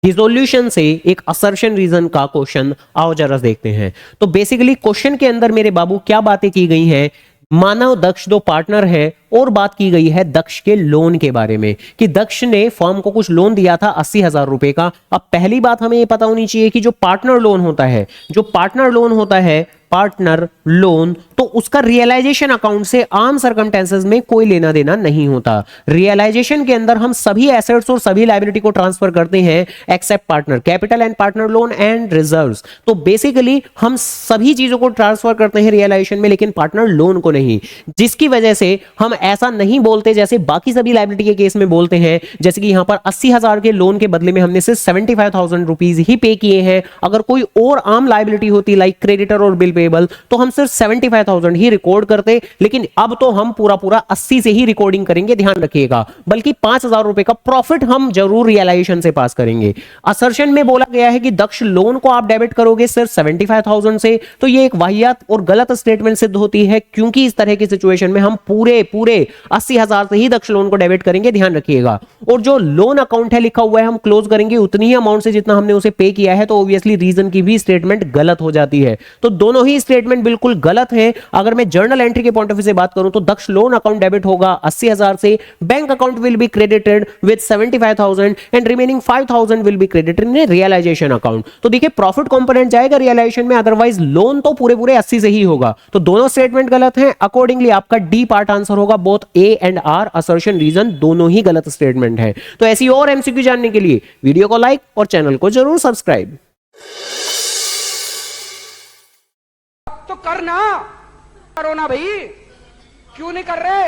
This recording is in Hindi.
डिसोल्यूशन से एक असर्शन रीजन का क्वेश्चन आओ जरा देखते हैं। तो बेसिकली क्वेश्चन के अंदर मेरे बाबू क्या बातें की गई हैं, मानव दक्ष दो पार्टनर है और बात की गई है दक्ष के लोन के बारे में कि दक्ष ने फर्म को कुछ लोन दिया था 80,000 रुपए का। अब पहली बात हमें यह पता होनी चाहिए कि जो पार्टनर लोन होता है, जो पार्टनर लोन होता है, पार्टनर लोन, तो उसका रियलाइजेशन अकाउंट से आम सर्कमस्टेंसेस में कोई लेना देना नहीं होता। रियलाइजेशन के अंदर हम सभी एसेट्स और सभी लायबिलिटी को ट्रांसफर करते हैं except partner capital and partner loan and reserves. तो बेसिकली हम सभी चीजों को ट्रांसफर करते हैं रियलाइजेशन में, लेकिन पार्टनर लोन को नहीं, जिसकी वजह से हम ऐसा नहीं बोलते जैसे बाकी सभी लायबिलिटी के केस में बोलते हैं। जैसे कि यहां पर 80,000 के लोन के बदले में हमने सिर्फ 75,000 रुपीज ही पे किए हैं। अगर कोई और आम लायबिलिटी होती लाइक क्रेडिटर और बिल पेबल, तो हम सिर्फ 75,000 ही रिकॉर्ड करते, लेकिन अब तो हम पूरा पूरा 80 से ही रिकॉर्डिंग करेंगे, ध्यान रखिएगा। बल्कि 5,000 रुपए का प्रॉफिट हम जरूर रियलाइजेशन से पास करेंगे। असर्शन में बोला गया है कि दक्ष लोन को आप डेबिट करोगे सिर्फ 75,000 से, तो ये एक वाहियात और गलत स्टेटमेंट सिद्ध होती है, क्योंकि इस तरह की सिचुएशन में हम पूरे 80,000 से ही दक्ष लोन को डेबिट करेंगे, ध्यान रखिएगा। और जो लोन अकाउंट है लिखा हुआ है हम क्लोज करेंगे उतनी ही अमाउंट से जितना हमने उसे पे किया है, तो ऑब्वियसली रीजन की भी स्टेटमेंट गलत हो जाती है। तो दोनों ही स्टेटमेंट बिल्कुल गलत है। अगर मैं जर्नल एंट्री के पॉइंट ऑफ व्यू से बात करूं तो दक्ष लोन अकाउंट डेबिट होगा 80,000 से, bank account will be credited with 75,000 and remaining 5,000 will be credited in realisation account. तो देखिए प्रॉफिट कंपोनेंट जाएगा रियलाइजेशन में, अदरवाइज लोन तो पूरे पूरे 80 से ही होगा। तो दोनों स्टेटमेंट गलत हैं। अकॉर्डिंगली आपका डी पार्ट आंसर होगा both A and R, assertion reason दोनों ही गलत स्टेटमेंट है। तो ऐसी और एमसीक्यू जानने के लिए वीडियो को लाइक और चैनल को जरूर सब्सक्राइब तो करना, करो ना भाई, क्यों नहीं कर रहे।